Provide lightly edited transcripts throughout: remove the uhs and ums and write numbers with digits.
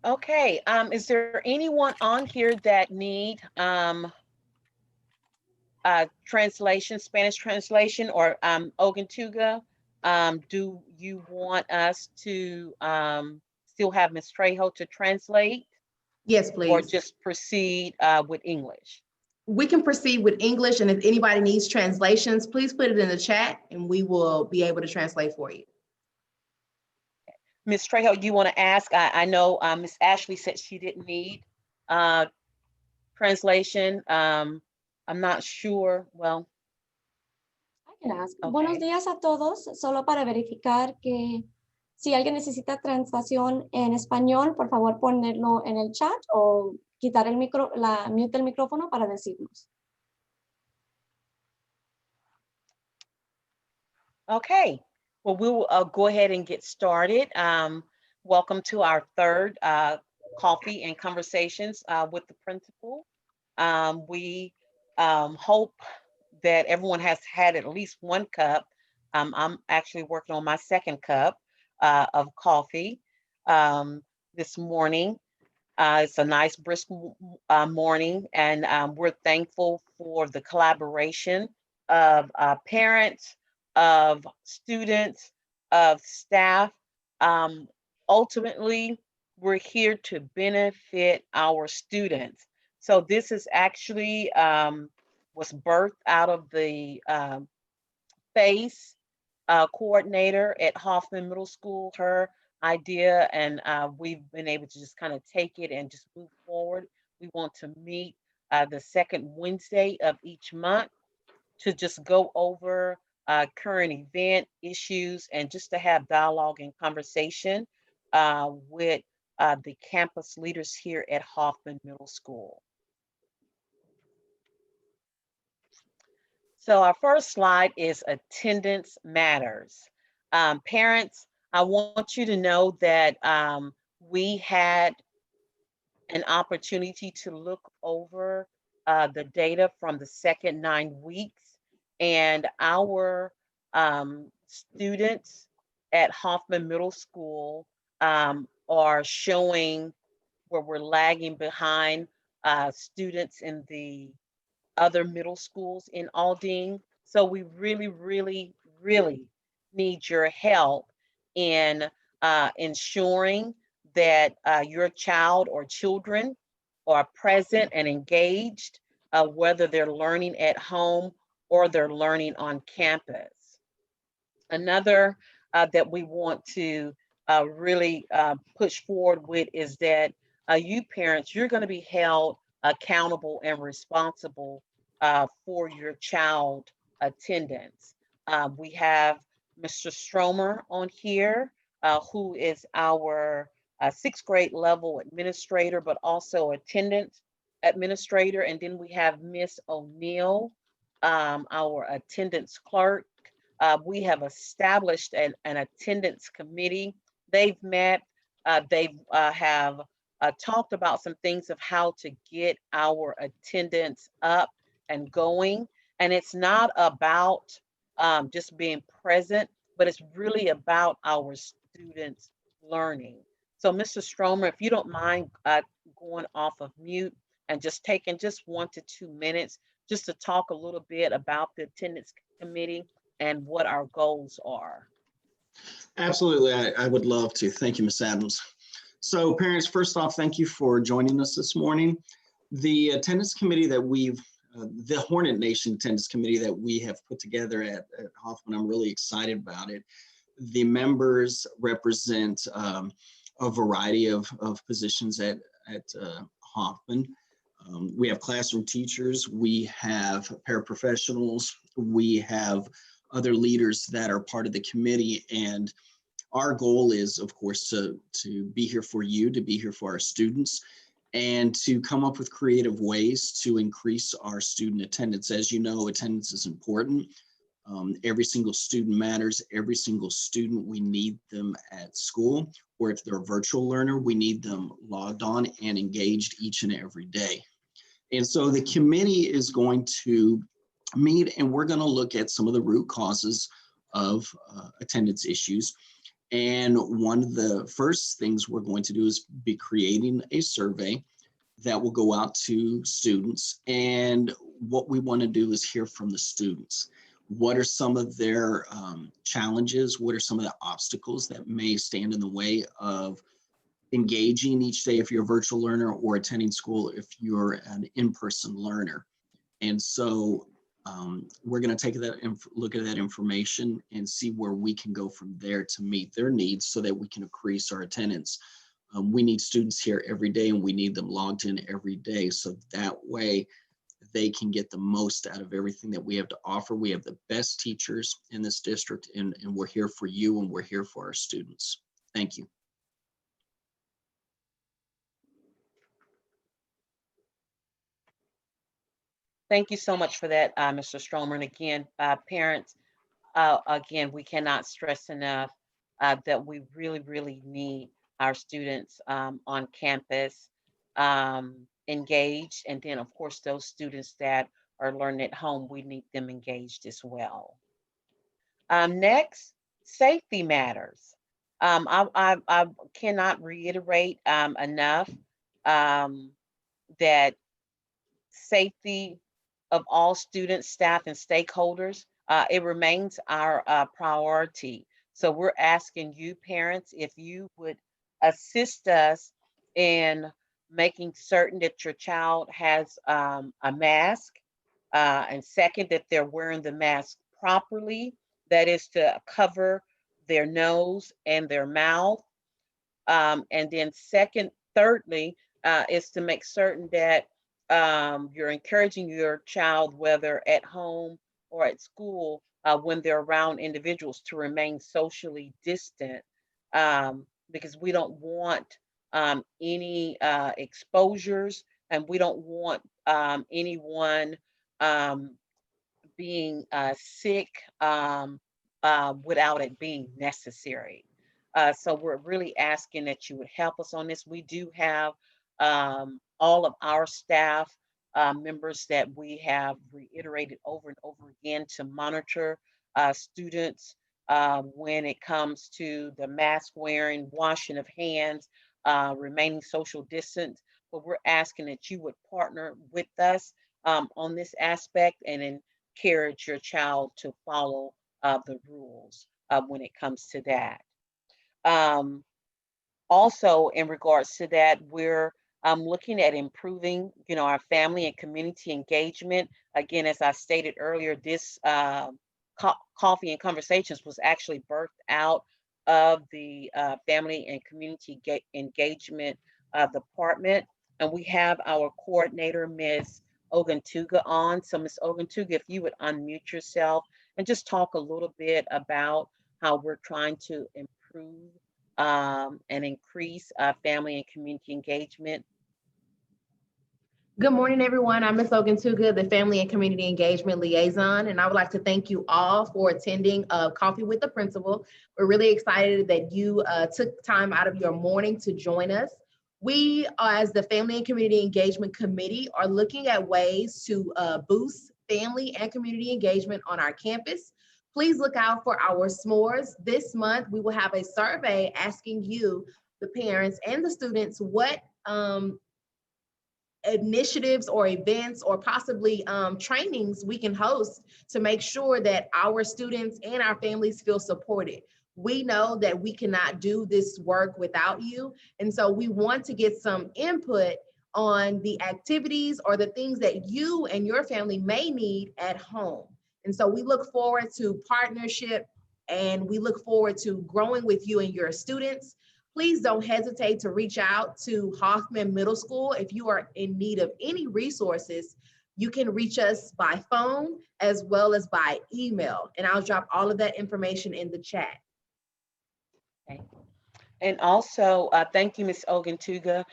Okay, is there anyone on here that need translation, Spanish translation, or Oguntuga? Do you want us to still have Ms. Trejo to translate, Yes, or please. just proceed with English? We can proceed with English, and if anybody needs translations, please put it in the chat and we will be able to translate for you. Ms. Trejo, you want to ask? I know Ms. Ashley said she didn't need translation. I'm not sure. Well, I can ask. okay. Buenos días a todos. Solo para verificar que si alguien necesita translación en español, por favor ponerlo en el chat o quitar el mute del micrófono para decirnos. Okay, well, we will go ahead and get started. Welcome to our third Coffee and Conversations with the Principal. We hope that everyone has had at least one cup. I'm actually working on my second cup of coffee this morning. It's a nice brisk morning, and we're thankful for the collaboration of parents, of students, of staff. Ultimately, we're here to benefit our students. So this is actually was birthed out of the FACE coordinator at Hoffman Middle School, her idea, and we've been able to just kind of take it and just move forward. We want to meet the second Wednesday of each month to just go over current event issues and just to have dialogue and conversation with the campus leaders here at Hoffman Middle School. So our first slide is attendance matters. Parents, I want you to know that we had an opportunity to look over the data from the second 9 weeks, and our students at Hoffman Middle School are showing where we're lagging behind students in the other middle schools in Aldine. So we really, really, really need your help in ensuring that your child or children are present and engaged, whether they're learning at home or they're learning on campus. Another that we want to really push forward with is that you parents, you're going to be held accountable and responsible for your child attendance. We have Mr. Stromer on here, who is our 6th grade level administrator, but also attendance administrator. And then we have Miss O'Neill, our attendance clerk. We have established an attendance committee. They've met, they have talked about some things of how to get our attendance up and going. And it's not about just being present, but it's really about our students learning. So Mr. Stromer, if you don't mind going off of mute and just taking just 1 to 2 minutes just to talk a little bit about the attendance committee and what our goals are. Absolutely, I would love to. Thank you, Ms. Adams. So parents, first off, thank you for joining us this morning. The attendance committee that the Hornet Nation attendance committee that we have put together at Hoffman, I'm really excited about it. The members represent a variety of positions at Hoffman. We have classroom teachers, we have paraprofessionals, we have other leaders that are part of the committee, and our goal is, of course, to be here for you, to be here for our students, and to come up with creative ways to increase our student attendance. As you know, attendance is important. Every single student matters. Every single student, we need them at school, or if they're a virtual learner, we need them logged on and engaged each and every day. And so the committee is going to meet, and we're going to look at some of the root causes of attendance issues. And one of the first things we're going to do is be creating a survey that will go out to students. And what we want to do is hear from the students. What are some of their challenges? What are some of the obstacles that may stand in the way of engaging each day if you're a virtual learner, or attending school if you're an in-person learner? And so we're going to take that look at that information and see where we can go from there to meet their needs so that we can increase our attendance. We need students here every day, and we need them logged in every day, so that way they can get the most out of everything that we have to offer. We have the best teachers in this district, and we're here for you, and we're here for our students. Thank you. Thank you so much for that, Mr. Stromer. And again, parents, again, we cannot stress enough that we really, really need our students on campus engaged. And then, of course, those students that are learning at home, we need them engaged as well. Next, safety matters. I cannot reiterate enough that safety of all students, staff, and stakeholders, it remains our priority. So we're asking you, parents, if you would assist us in making certain that your child has a mask, and second, that they're wearing the mask properly, that is to cover their nose and their mouth. And then thirdly, is to make certain that you're encouraging your child, whether at home or at school, when they're around individuals, to remain socially distant, because we don't want any exposures, and we don't want anyone being sick without it being necessary. So we're really asking that you would help us on this. We do have all of our staff members that we have reiterated over and over again to monitor students when it comes to the mask wearing, washing of hands, remaining social distance. But we're asking that you would partner with us on this aspect and encourage your child to follow the rules when it comes to that. Um, Also, in regards to that, we're looking at improving, our family and community engagement. Again, as I stated earlier, this Coffee and Conversations was actually birthed out of the Family and Community Engagement Department. And we have our coordinator, Ms. Oguntuga, on. So, Ms. Oguntuga, if you would unmute yourself and just talk a little bit about how we're trying to improve and increase family and community engagement. Good morning, everyone. I'm Ms. Oguntuga, the Family and Community Engagement Liaison, and I would like to thank you all for attending Coffee with the Principal. We're really excited that you took time out of your morning to join us. We, as the Family and Community Engagement Committee, are looking at ways to boost family and community engagement on our campus. Please look out for our s'mores. This month, we will have a survey asking you, the parents and the students, what initiatives or events or possibly trainings we can host to make sure that our students and our families feel supported. We know that we cannot do this work without you. And so we want to get some input on the activities or the things that you and your family may need at home. And so we look forward to partnership, and we look forward to growing with you and your students. Please don't hesitate to reach out to Hoffman Middle School. If you are in need of any resources, you can reach us by phone as well as by email. And I'll drop all of that information in the chat. Okay. And also, thank you, Ms. Oguntuga.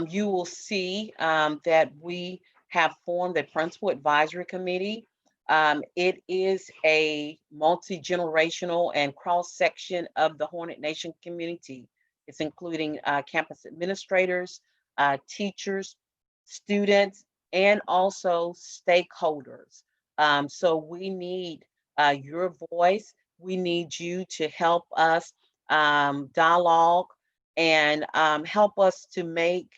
You will see that we have formed a Principal Advisory Committee. It is a multi-generational and cross-section of the Hornet Nation community. It's including campus administrators, teachers, students, and also stakeholders. So we need your voice. We need you to help us dialogue and help us to make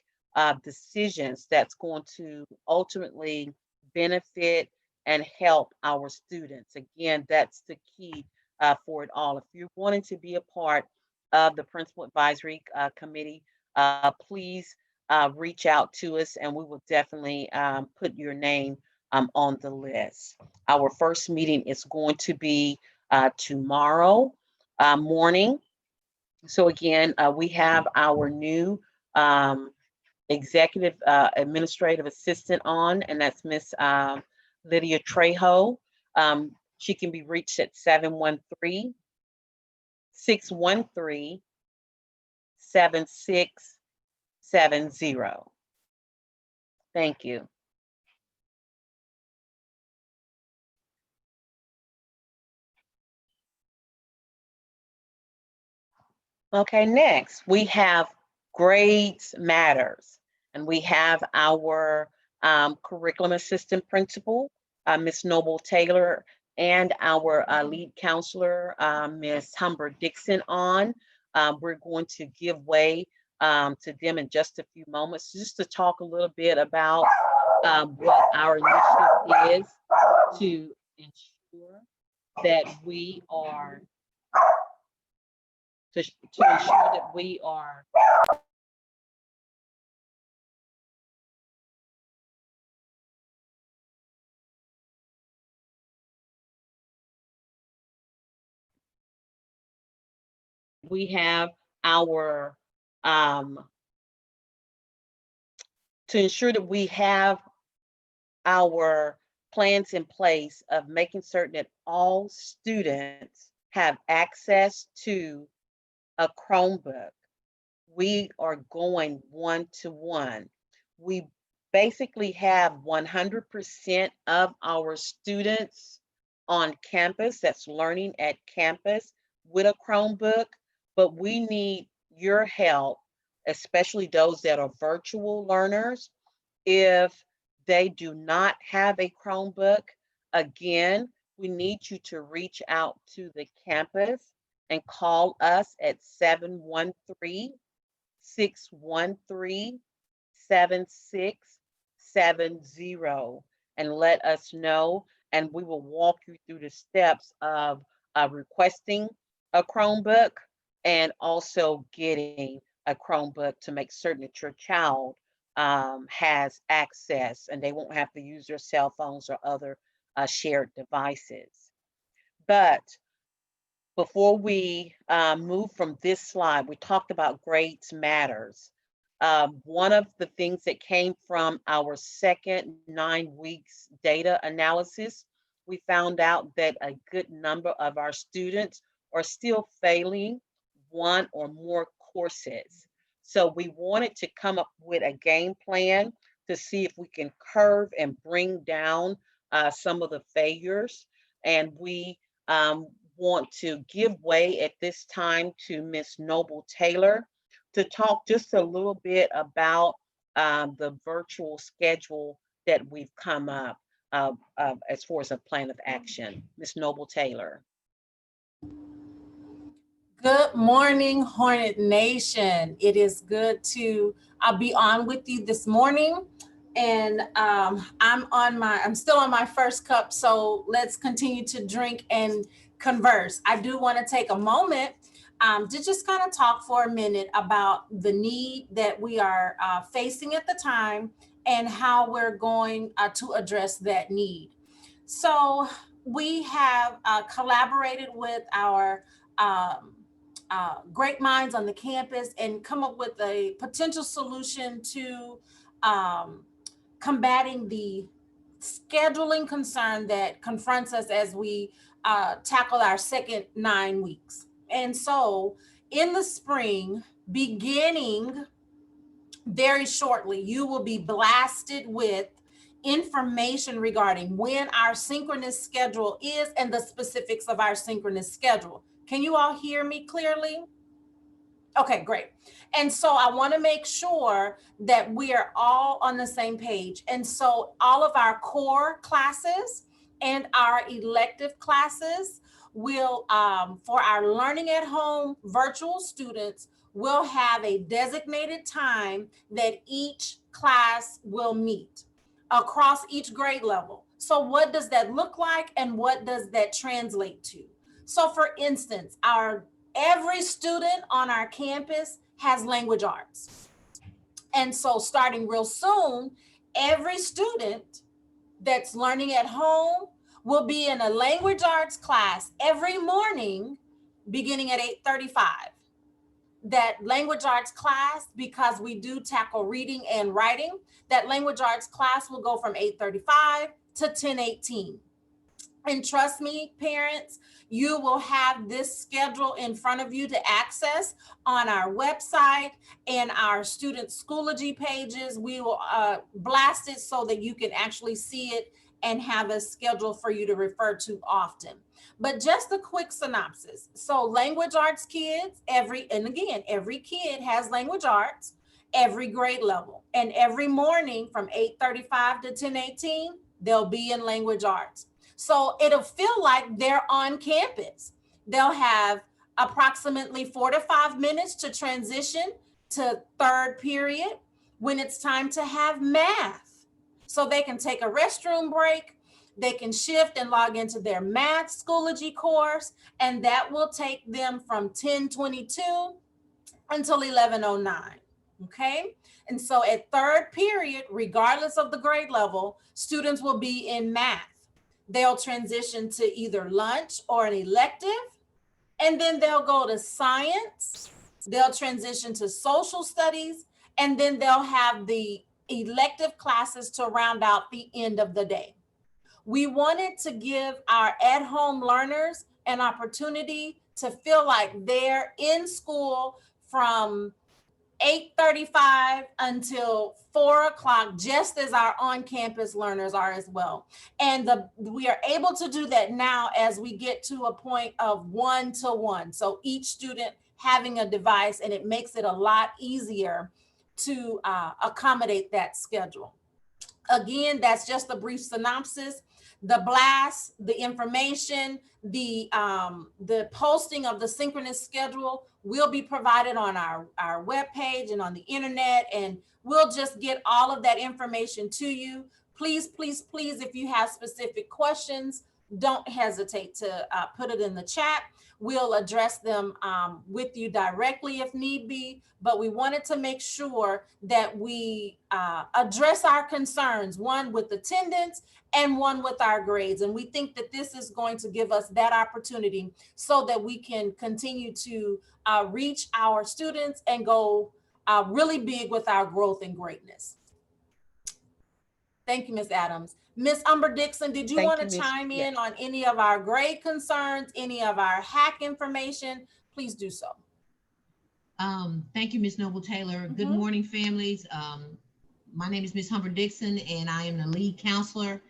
decisions that's going to ultimately benefit and help our students. Again, that's the key for it all. If you're wanting to be a part of the Principal Advisory Committee, please reach out to us and we will definitely put your name on the list. Our first meeting is going to be tomorrow morning. So again, we have our new executive administrative assistant on, and that's Miss Lydia Trejo. She can be reached at 713-613-7670. Thank you. Okay, next we have Grades Matters, and we have our curriculum assistant principal, Ms. Noble Taylor, and our lead counselor, Ms. Humber Dixon on. We're going to give way to them in just a few moments, just to talk a little bit about what our initiative is to ensure that we are to ensure that we are we have our to ensure that we have our plans in place of making certain that all students have access to a Chromebook. We are going one-to-one. We basically have 100% of our students on campus that's learning at campus with a Chromebook, but we need your help, especially those that are virtual learners. If they do not have a Chromebook, again, we need you to reach out to the campus and call us at 713-613-7670 and let us know, and we will walk you through the steps of requesting a Chromebook and also getting a Chromebook to make certain that your child has access and they won't have to use their cell phones or other shared devices. But before we move from this slide, we talked about Grades Matters. One of the things that came from our second 9 weeks data analysis, we found out that a good number of our students are still failing one or more courses. So we wanted to come up with a game plan to see if we can curve and bring down some of the failures. And we want to give way at this time to Ms. Noble Taylor to talk just a little bit about the virtual schedule that we've come up as far as a plan of action. Ms. Noble Taylor. Good morning, Hornet Nation. It is good to be on with you this morning. And I'm still on my first cup, so let's continue to drink and converse. I do want to take a moment to just kind of talk for a minute about the need that we are facing at the time and how we're going to address that need. So we have collaborated with our great minds on the campus and come up with a potential solution to combating the scheduling concern that confronts us as we tackle our second 9 weeks. And so in the spring, beginning very shortly, you will be blasted with information regarding when our synchronous schedule is and the specifics of our synchronous schedule. Can you all hear me clearly? Okay, great. And so I want to make sure that we are all on the same page. And so all of our core classes And our elective classes will, for our learning at home virtual students, will have a designated time that each class will meet across each grade level. So what does that look like and what does that translate to? So for instance, every student on our campus has language arts. And so starting real soon, every student that's learning at home will be in a language arts class every morning beginning at 8:35. That language arts class, because we do tackle reading and writing, that language arts class will go from 8:35 to 10:18. And trust me, parents, you will have this schedule in front of you to access on our website and our student Schoology pages. We will blast it so that you can actually see it and have a schedule for you to refer to often. But just a quick synopsis. So language arts kids, every kid has language arts, every grade level. And every morning from 8:35 to 10:18, they'll be in language arts. So it'll feel like they're on campus. They'll have approximately 4 to 5 minutes to transition to third period when it's time to have math. So they can take a restroom break, they can shift and log into their math Schoology course, and that will take them from 10:22 until 11:09, okay? And so at third period, regardless of the grade level, students will be in math. They'll transition to either lunch or an elective, and then they'll go to science, they'll transition to social studies, and then they'll have the elective classes to round out the end of the day. We wanted to give our at-home learners an opportunity to feel like they're in school from 8:35 until 4 o'clock, just as our on-campus learners are as well. And we are able to do that now as we get to a point of 1-to-1. So each student having a device, and it makes it a lot easier to accommodate that schedule. Again, that's just a brief synopsis. The blast, the information, the posting of the synchronous schedule will be provided on our webpage and on the internet, and we'll just get all of that information to you. Please, please, please, if you have specific questions, don't hesitate to put it in the chat. We'll address them with you directly if need be, but we wanted to make sure that we address our concerns, one with attendance and one with our grades. And we think that this is going to give us that opportunity so that we can continue to reach our students and go really big with our growth and greatness. Thank you, Ms. Adams. Ms. Umber Dixon, did you want to chime in on any of our grade concerns, any of our hack information? Please do so. Thank you, Ms. Noble Taylor. Good morning, families. My name is Ms. Humber Dixon, and I am the lead counselor.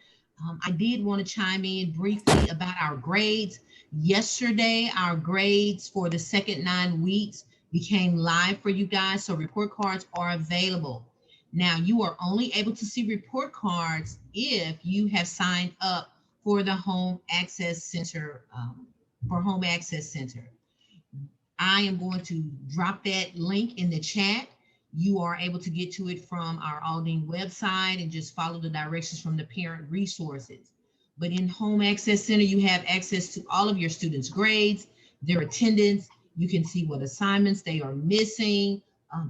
I did want to chime in briefly about our grades. Yesterday, our grades for the second 9 weeks became live for you guys, so report cards are available. Now, you are only able to see report cards if you have signed up for the Home Access Center, I am going to drop that link in the chat. You are able to get to it from our Aldine website and just follow the directions from the parent resources. But in Home Access Center, you have access to all of your students' grades, their attendance. You can see what assignments they are missing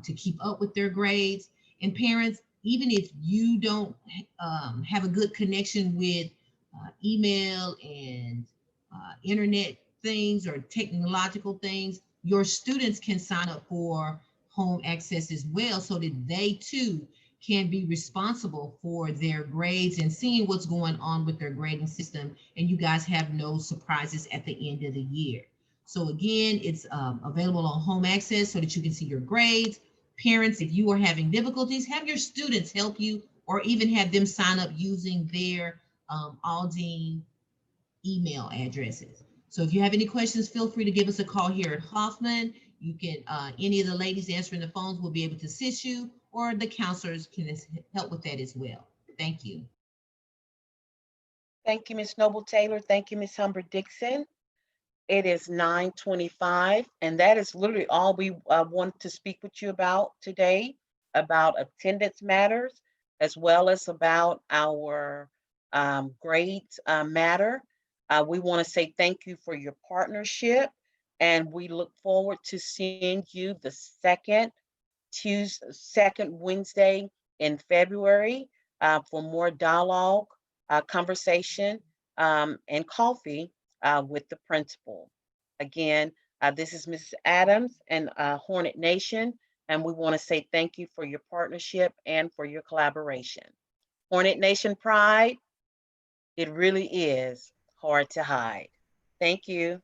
to keep up with their grades. And parents, even if you don't have a good connection with email and internet things or technological things, your students can sign up for Home Access as well, so that they too can be responsible for their grades and seeing what's going on with their grading system, and you guys have no surprises at the end of the year. So again, it's available on Home Access so that you can see your grades. Parents, if you are having difficulties, have your students help you, or even have them sign up using their Aldine email addresses. So if you have any questions, feel free to give us a call here at Hoffman. You can, any of the ladies answering the phones will be able to assist you, or the counselors can help with that as well. Thank you. Thank you, Ms. Noble Taylor. Thank you, Ms. Humber Dixon. It is 9:25, and that is literally all we want to speak with you about today, about attendance matters, as well as about our grades matter. We want to say thank you for your partnership, and we look forward to seeing you the second Wednesday in February for more dialogue, conversation, and coffee with the principal. Again, this is Mrs. Adams and Hornet Nation, and we want to say thank you for your partnership and for your collaboration. Hornet Nation pride, it really is hard to hide. Thank you.